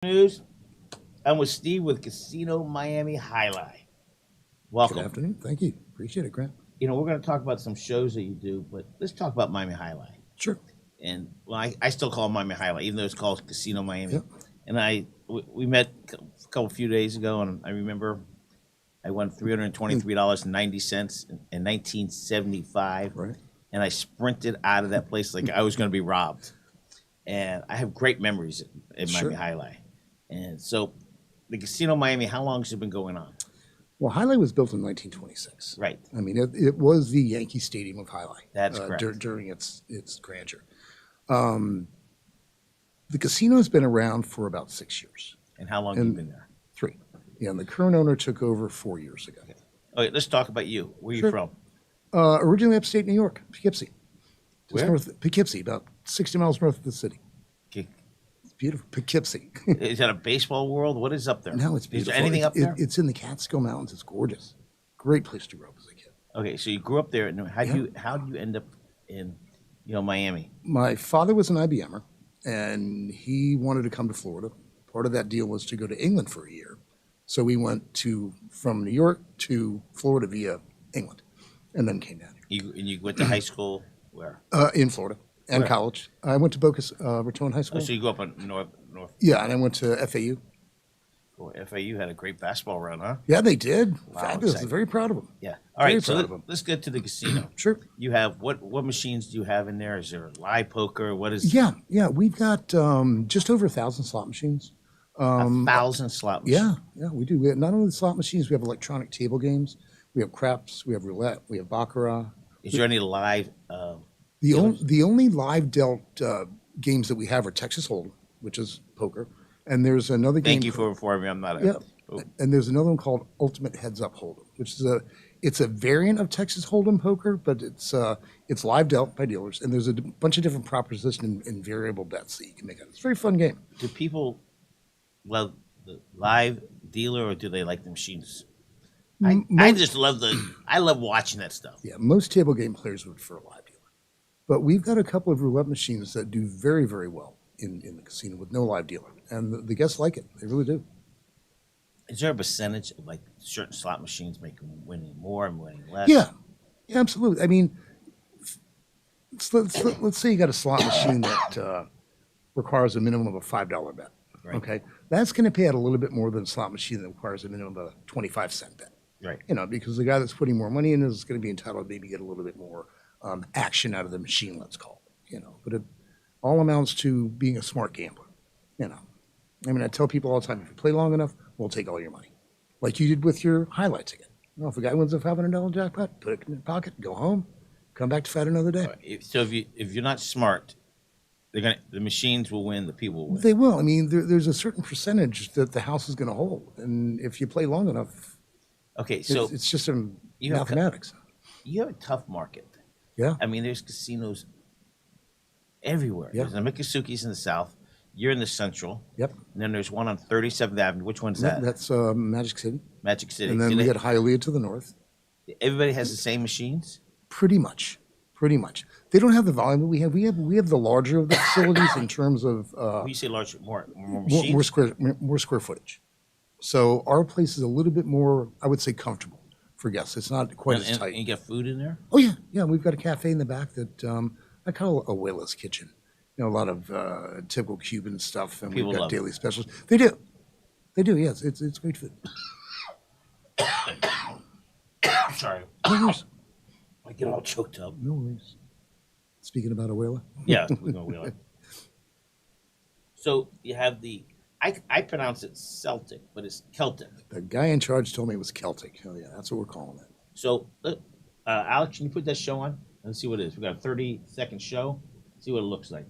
News. I'm with Steve with Casino Miami Highlight. Good Welcome. afternoon. Thank you. Appreciate it, Grant. We're going to talk about some shows that you do, but let's talk about Miami Highlight. Sure. And I still call it Miami Highlight, even though it's called Casino Miami. Yep. And we met a few days ago, and I remember I won $323.90 in 1975, Right. and I sprinted out of that place like I was going to be robbed. And I have great memories at Miami Sure. Highlight. And so, the Casino Miami, how long has it been going on? Well, Highlight was built in 1926. Right. I mean, it was the Yankee Stadium of Highlight. That's correct. During its grandeur. The casino's been around for about 6 years. And how long have you been there? 3. Yeah, and the current owner took over 4 years ago. Okay, let's talk about you. Where are you Sure. from? Originally upstate New York, Poughkeepsie. Where? Poughkeepsie, about 60 miles north of the city. Okay. It's beautiful. Poughkeepsie. Is that a baseball world? What is up there? No, it's Is beautiful. there anything up there? It's in the Catskill Mountains. It's gorgeous. Great place to grow up as a kid. Okay, so you grew up there. And how do you end up in Miami? My father was an IBMer, and he wanted to come to Florida. Part of that deal was to go to England for a year. So we went from New York to Florida via England, and then came down here. You went to high school where? In Florida and Where? college. I went to Boca Raton High Oh, School. so you grew up in North. Yeah, and I went to FAU. Well, FAU had a great basketball run, huh? Yeah, they did. Wow, Fabulous. exciting. Very proud of them. Yeah. All Very right, so proud of 'em. let's get to the casino. Sure. You have what machines do you have in there? Is there live poker? What is Yeah. We've got just over 1,000 slot machines. 1,000 slot machines? Yeah, we do. We have not only slot machines, we have electronic table games. We have craps. We have roulette. We have baccarat. Is there any live? The only live dealt games that we have are Texas Hold'em, which is poker, and there's another game. Thank you for informing me. I'm not. Yeah, and there's another one called Ultimate Heads Up Hold'em, which is a variant of Texas Hold'em poker, but it's live dealt by dealers, and there's a bunch of different proposition and variable bets that you can make. It's a very fun game. Do people love the live dealer, or do they like the machines? I just love I love watching that stuff. Yeah, most table game players would prefer a live dealer, but we've got a couple of roulette machines that do very, very well in the casino with no live dealer, and the guests like it. They really do. Is there a percentage of like certain slot machines winning more and winning less? Yeah, absolutely. I mean, let's say you got a slot machine that requires a minimum of a $5 bet. Right. Okay, that's going to pay out a little bit more than a slot machine that requires a minimum of a 25-cent bet. Right. Because the guy that's putting more money in is going to be entitled to maybe get a little bit more action out of the machine, let's call it. But it all amounts to being a smart gambler. I mean, I tell people all the time, if you play long enough, we'll take all your money, like you did with your highlight ticket. If a guy wins a $500 jackpot, put it in your pocket, go home, come back to fight another day. So if you're not smart, the machines will win. The people will win. They will. I mean, there's a certain percentage that the house is going to hold, and if you play long enough, Okay, so it's just some You have- mathematics. you have a tough market. Yeah. I mean, there's casinos everywhere. Yeah. There's the Mikasuki's in the south. You're in the central. Yep. And then there's one on 37th Avenue. Which one's that? That's Magic City. Magic City. And then we got Hialeah to the north. Everybody has the same machines? Pretty much. They don't have the volume that we have. We have the larger of the facilities in terms of When you say large, more machines? more square footage. So our place is a little bit more, I would say, comfortable for guests. It's not quite as and tight. you get food in there? Oh yeah. We've got a cafe in the back that I call Abuela's Kitchen. A lot of typical Cuban stuff, and People we've got love daily specials. They do. Yes, it's great food. Sorry. No worries. I get all choked up. No worries. Speaking about Abuela. Yeah, we're going to wheel it. So you have I pronounce it Celtic, but it's Celtic. The guy in charge told me it was Celtic. Hell yeah, that's what we're calling it. So, Alex, can you put that show on? Let's see what it is. We got a 30-second show. See what it looks like.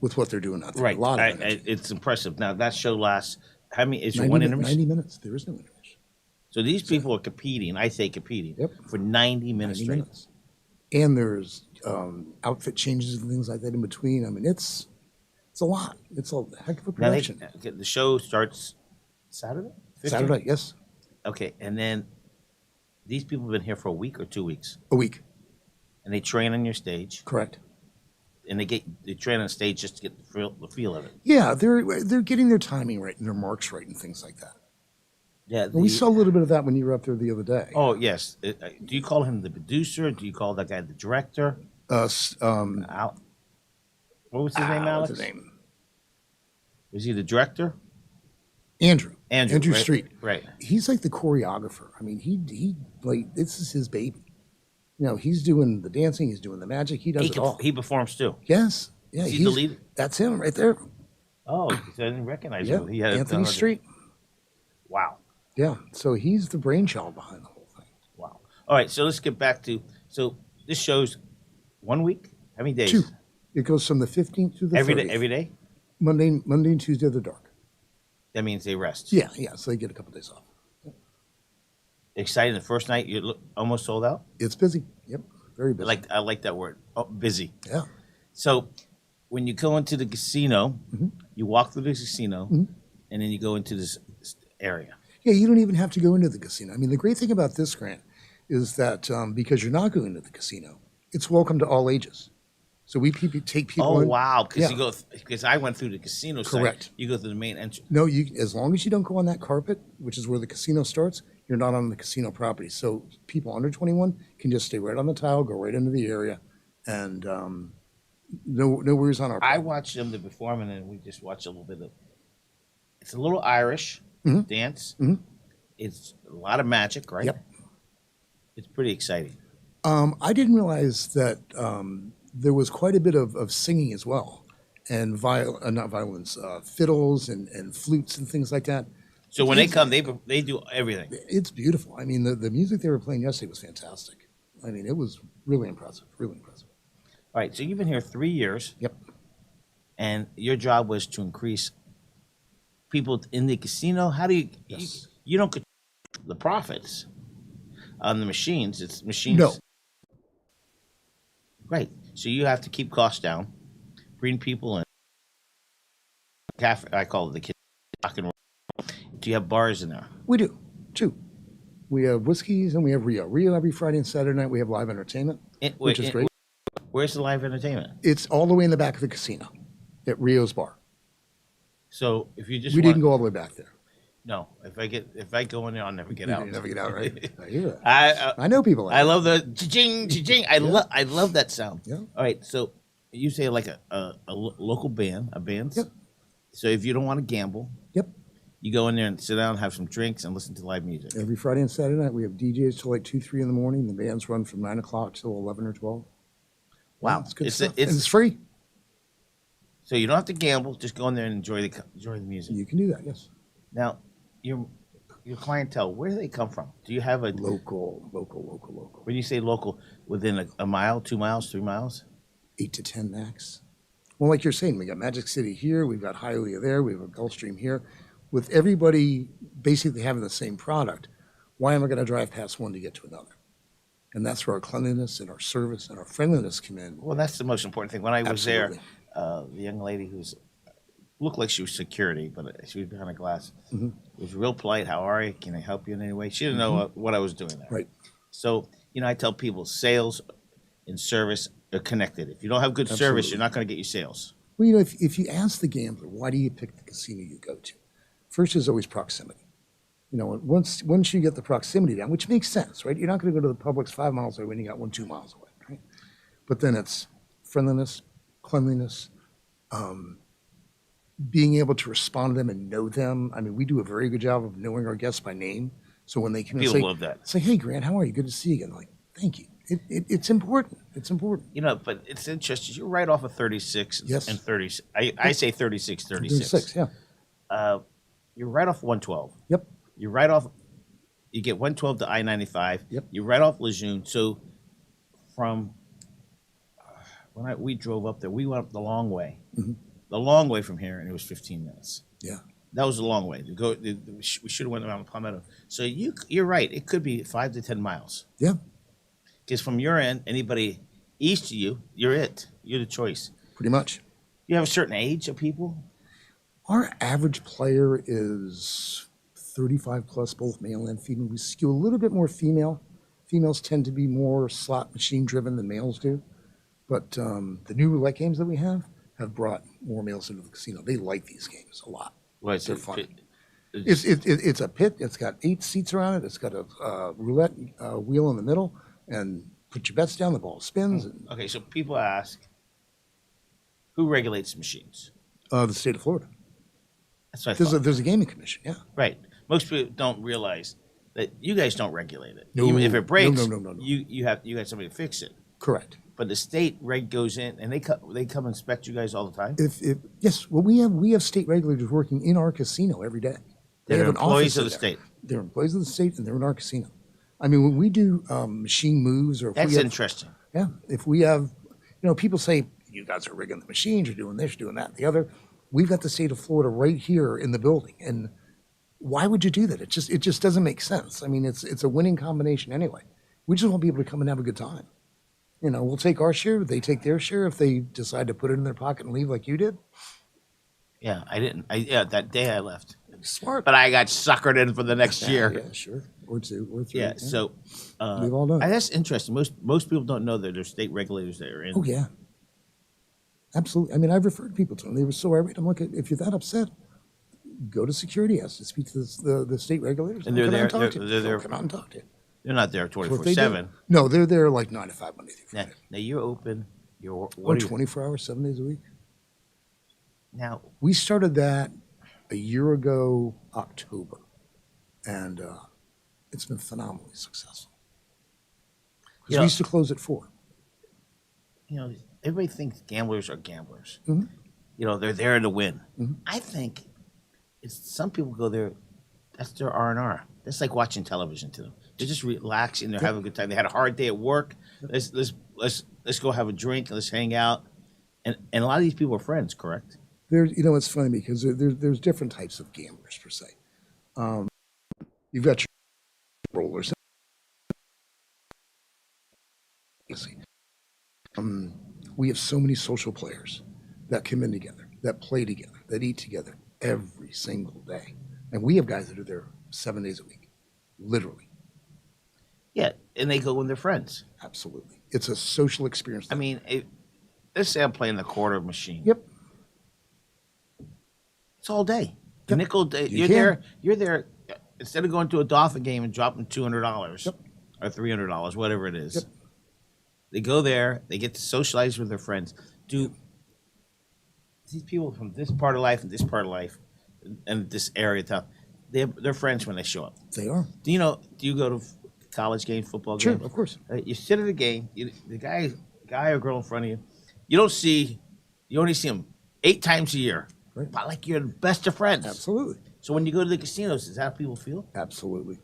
with what they're doing out there. Right. A lot of energy. It's impressive. Now that show lasts. How many? Is your 90 one min- intermission? 90 minutes. There is no intermission. So these people are competing. I say competing. Yep. For 90 minutes 90 straight. minutes. And there's outfit changes and things like that in between. I mean, it's a lot. It's a heck of a Now production. the show starts Saturday. 15? Saturday, yes, Okay, and then these people have been here for a week or 2 weeks, a week, and they train on your stage, correct. and they train on stage just to get the feel of it. Yeah, they're getting their timing right and their marks right and things like that. Yeah. And we saw a little bit of that when you were up there the other day. Oh yes. Do you call him the producer? Do you call that guy the director? Al, what was his name, Alex? What's his name? Was he the director? Andrew Right, Street. Right. He's like the choreographer. I mean, he like this is his baby. You know, he's doing the dancing, he's doing the magic, he does it all. He performs too. Yes, yeah, Is he the lead? That's him right there. Oh, I didn't recognize Yeah, him. He had Anthony Street. Wow. Yeah, so he's the brainchild behind the whole thing. Wow. All right, so let's get back to this show's 1 week. How many days? 2. It goes from the 15th to the Every 30th. day. Every day. Monday and Tuesday they're dark. That means they rest. Yeah, so they get a couple days off. Exciting. The first night you almost sold out. It's busy. Yep, very busy. I like that word. Oh, busy. Yeah. So when you go into the casino, you walk through the casino, and then you go into this area. Yeah, you don't even have to go into the casino. I mean, the great thing about this, Grant, is that because you're not going to the casino, it's welcome to all ages. So we take people Oh in. wow! Because Yeah. you go because I went through the casino side. Correct. You go through the main entrance. No, as long as you don't go on that carpet, which is where the casino starts, you're not on the casino property. So people under 21 can just stay right on the tile, go right into the area, and no worries on our I property. watched them to perform, and then we just watched a little bit of. It's a little Irish dance. It's a lot of magic, right? Yep. It's pretty exciting. I didn't realize that there was quite a bit of singing as well, and not violins, fiddles and flutes and things like that. So when they come, they do everything. It's beautiful. I mean, the music they were playing yesterday was fantastic. I mean, it was really impressive, really impressive. All right. So you've been here 3 years, Yep. and your job was to increase people in the casino. How do you? Yes. You don't control the profits on the machines. It's machines. No. Right. So you have to keep costs down, bring people in. Cafe, I call it the kitchen. Rock and roll. Do you have bars in there? We do, 2. We have whiskeys and we have Rio. Rio every Friday and Saturday night we have live entertainment, which is great. Where's the live entertainment? It's all the way in the back of the casino at Rio's bar. So if you just We didn't go all the way back there. No, if I go in there, I'll never get out. You never get out, right? I hear that. I know people like I that. love the cha-ching, cha-ching. I love that sound. Yeah. All right, so you say like a local band, a band. Yep. So if you don't want to gamble, Yep. you go in there and sit down, have some drinks, and listen to live music. Every Friday and Saturday night, we have DJs till like 2, 3 in the morning. The bands run from 9 o'clock till 11 or 12. Wow, It's good It's- stuff. it's- and it's free. So you don't have to gamble; just go in there and enjoy the music. You can do that, yes. Now, your clientele, where do they come from? Do you have a Local. when you say local, within a mile, 2 miles, 3 miles? 8 to 10 max. Well, like you're saying, we got Magic City here, we've got Hialeah there, we have a Gulfstream here. With everybody basically having the same product, why am I going to drive past one to get to another? And that's where our cleanliness and our service and our friendliness come in. Well, that's the most important thing. When I was Absolutely. there, the young lady who's looked like she was security, but she was behind a glass. Was real polite. How are you? Can I help you in any way? She didn't know what I was doing there. Right. So, I tell people sales and service are connected. If you don't have good service, Absolutely. you're not going to get you sales. Well, if you ask the gambler, why do you pick the casino you go to? First is always proximity. Once you get the proximity down, which makes sense, right? You're not going to go to the Publix 5 miles away when you got one 2 miles away, right? But then it's friendliness, cleanliness, being able to respond to them and know them. I mean, we do a very good job of knowing our guests by name. So when they come and People say, love that. say, hey, Grant, how are you? Good to see you again. I'm like, thank you. It's important. It's important. But it's interesting. You're right off of 36 Yes. and 30. I say 36, 36. 36, yeah. You're right off 112. Yep. You're right off. You get 112 to I-95. Yep. You're right off Lejeune. So from we drove up there, we went up the long way, the long way from here, and it was 15 minutes. Yeah. That was a long way to go. We should have went around Palmetto. So you're right. It could be 5 to 10 miles. Yeah. Because from your end, anybody east of you, you're it. You're the choice. Pretty much. You have a certain age of people. Our average player is 35 plus, both male and female. We skew a little bit more female. Females tend to be more slot machine driven than males do. But the new roulette games that we have brought more males into the casino. They like these games a lot. Well, They're fun. It's a pit. It's got 8 seats around it. It's got a roulette wheel in the middle, and put your bets down. The ball spins. And, Okay, so people ask, who regulates machines? the state of Florida. That's what I thought. There's a gaming commission. Yeah. Right. Most people don't realize that you guys don't regulate it. No. Even if it breaks, No. you got somebody to fix it. Correct. But the state reg goes in and they come inspect you guys all the time. Yes, well, we have state regulators working in our casino every day. They They're have an employees office of the there. state. They're employees of the state, and they're in our casino. I mean, when we do machine moves, or if That's we have, interesting. yeah, if we have, people say you guys are rigging the machines, you're doing this, you're doing that, and the other. We've got the state of Florida right here in the building, and why would you do that? It just doesn't make sense. I mean, it's a winning combination anyway. We just want people to come and have a good time. We'll take our share. They take their share. If they decide to put it in their pocket and leave like you did, Yeah, I didn't. That day I left, smart. but I got suckered in for the next year. Yeah, sure. Or 2 or 3. Yeah, so We've all done it. that's interesting. Most people don't know that there's state regulators that are in. Oh yeah, absolutely. I mean, I've referred people to them. They were so irate. I'm like, if you're that upset, go to security. Ask to speak to the state regulators. And they're They'll there. come out and talk to you. They're there. They'll come out and talk to you. They're not there That's what they do. 24/7. No, they're there like 9 to 5 Monday through Now, Friday. now you're open. You're Oh, what are you, 24 hours, 7 days a week. now. We started that a year ago, October, and it's been phenomenally successful. Because Yeah. we used to close at 4. Everybody thinks gamblers are gamblers. Mhm. They're there to win. Mm-hmm. I think some people go there. That's their R&R. That's like watching television to them. They're just relaxing. They're having a good time. They had a hard day at work. Let's go have a drink. Let's hang out. And a lot of these people are friends, correct? It's funny because there's different types of gamblers per se. You've got your rollers. We have so many social players that come in together, that play together, that eat together every single day. And we have guys that are there 7 days a week, literally. Yeah, and they go with their friends. Absolutely. It's a social experience. I mean, let's say I'm playing the quarter machine. Yep. It's all day. Yep. Nickel day. You You're there. Instead of going to a Dolphin game and dropping $200 Yep. or $300, whatever it is, Yep. they go there. They get to socialize with their friends. Do these people from this part of life and this part of life and this area of town, they're friends when they show up? They are. Do you go to college games, football Sure, games? of course. You sit at a game. The guy or girl in front of you, you only see them 8 times a year. Right. But like you're the best of friends. Absolutely. So when you go to the casinos, is that how people feel? Absolutely.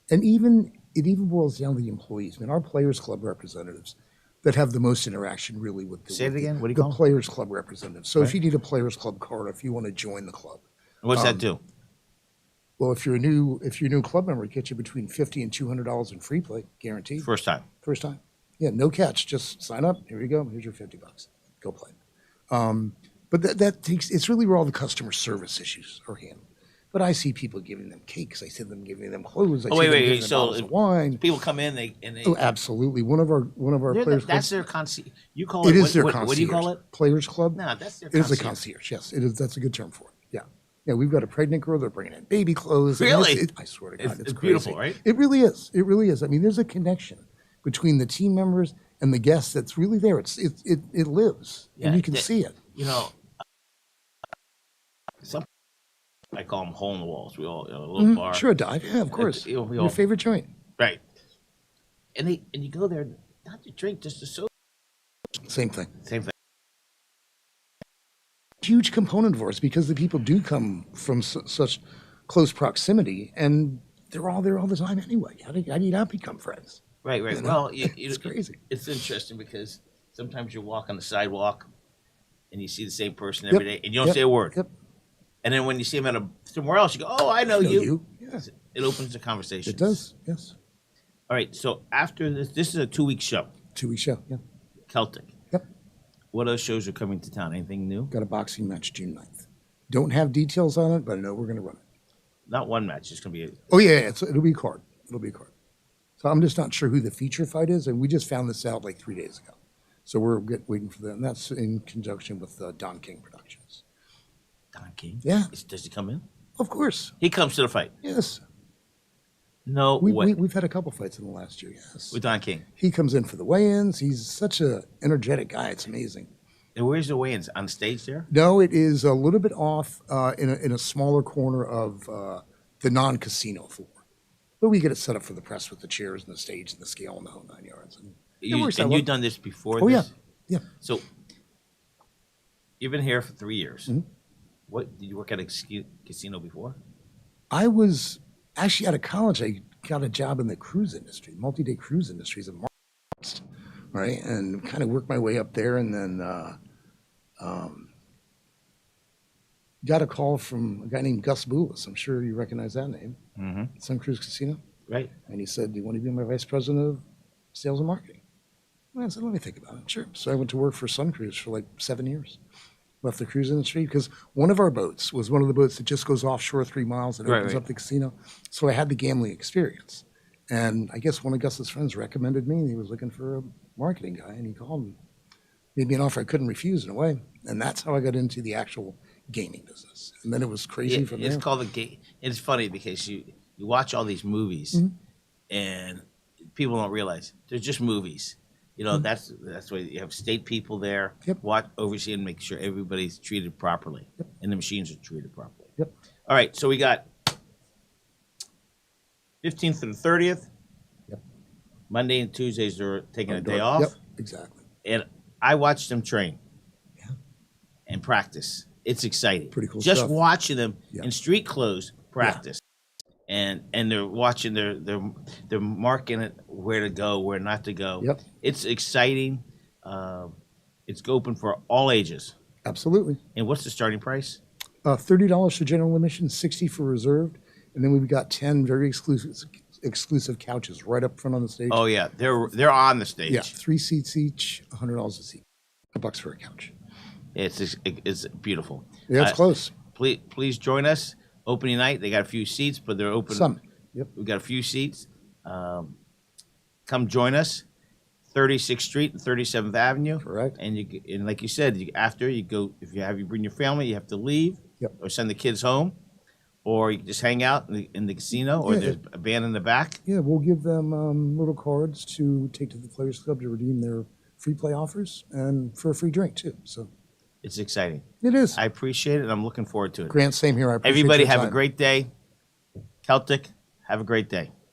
And it even boils down to the employees. I mean, our Players Club representatives that have the most interaction really with the Say it again. What do you the call them? Players Club representatives. So Right. if you need a Players Club card, if you want to join the club, What's that do? well, if you're a new club member, it gets you between $50 and $200 in free play, guaranteed. First time. First time. Yeah, no catch. Just sign up. Here you go. Here's your $50. Go play. But it's really where all the customer service issues are handled. But I see people giving them cakes. I see them giving them clothes. I see them giving them bottles of wine. People come in, they Oh, absolutely. One of our players. that's clubs, their concierge. You call it. it is their what, concierge. What do you call it? Players Club. No, that's their It is a concierge. concierge. Yes, it is. That's a good term for it. Yeah. Yeah, we've got a pregnant girl. They're bringing in baby clothes. and Really? I swear to God, It's crazy. beautiful, right? It really is. It really is. I mean, there's a connection between the team members and the guests that's really there. It lives, Yeah, and you can see it. Some I call them hole in the walls. We all a little bar. Sure, a dive. Yeah, of course. we all- Your favorite joint. Right. And you go there not to drink, just to soda. Same thing. Same thing. Huge component of ours because the people do come from such close proximity, and they're all there all the time anyway. How do you not become friends? Right. You know? Well, It's crazy. It's interesting because sometimes you walk on the sidewalk, and you see the same person every Yep. day, and you don't Yep. say a word. Yep. And then when you see them somewhere else, you go, "Oh, I know Know you." you. Yeah. It opens the conversation. It does. Yes. All right. So after this is a 2-week show. 2-week show. Yeah. Celtic. Yep. What other shows are coming to town? Anything new? Got a boxing match June 9th. Don't have details on it, but I know we're going to run it. Not one match. It's going to be. Oh, yeah. It'll be a card. It'll be a card. So I'm just not sure who the feature fight is. And we just found this out like 3 days ago. So we're waiting for that. And that's in conjunction with Don King Productions. Don King. Yeah. Does he come in? Of course. He comes to the fight. Yes. No way. We've had a couple fights in the last year. Yes. With Don King. He comes in for the weigh-ins. He's such a energetic guy. It's amazing. And where's the weigh-ins? On stage there? No, it is a little bit off in a smaller corner of the non-casino floor. But we get it set up for the press with the chairs and the stage and the scale and the whole 9 yards. And it works out And well. you've done this before? Oh, yeah. this? Yeah. So you've been here for 3 years. Mm-hmm. What did you work at a casino before? I was actually out of college. I got a job in the cruise industry, multi-day cruise industries in March, right? And kind of worked my way up there, and then got a call from a guy named Gus Boulis. I'm sure you recognize that name. Mm-hmm. Sun Cruise Casino. Right. And he said, "Do you want to be my vice president of sales and marketing?" And I said, "Let me think about it." Sure. So I went to work for Sun Cruise for like 7 years. Left the cruise industry because one of our boats was one of the boats that just goes offshore 3 miles and opens Right. up the casino. So I had the gambling experience. And I guess one of Gus's friends recommended me. He was looking for a marketing guy, and he called me. Made me an offer I couldn't refuse in a way. And that's how I got into the actual gaming business. And then it was crazy Yeah, from it's there. called the game. It's funny because you watch all these movies, Mm-hmm. and people don't realize they're just movies. You know, that's why you have state people there, Mm-hmm. Yep. watch, oversee, and make sure everybody's treated properly, and the machines are treated properly. Yep. All right, so we got 15th through the 30th. Yep. Monday and Tuesdays they're taking a day Yep, off, exactly. and I watched them train. Yeah. And practice. It's exciting. Pretty cool Just stuff. watching them Yeah. in street clothes practice. And they're watching they're marking it where to go, where not to go. Yep. It's exciting. It's open for all ages. Absolutely. And what's the starting price? $30 for general admission, $60 for reserved, and then we've got 10 very exclusive couches right up front on the stage. Oh yeah, they're on the stage. Yeah, 3 seats each, $100 a seat, $100 for a couch. It's beautiful. Yeah, it's close. Please join us. Opening night, they got a few seats, but they're open. Some. Yep. We've got a few seats. Come join us, 36th Street and 37th Avenue. Correct. And like you said, after you go, if you bring your family, you have to leave. Yep. Or send the kids home, or you can just hang out in the casino, or Yeah. there's a band in the back. Yeah, we'll give them little cards to take to the Players Club to redeem their free play offers and for a free drink too. So It's exciting. it is. I appreciate it, and I'm looking forward to it. Grant, same here. I appreciate Everybody your have a time. great day. Celtic, have a great day.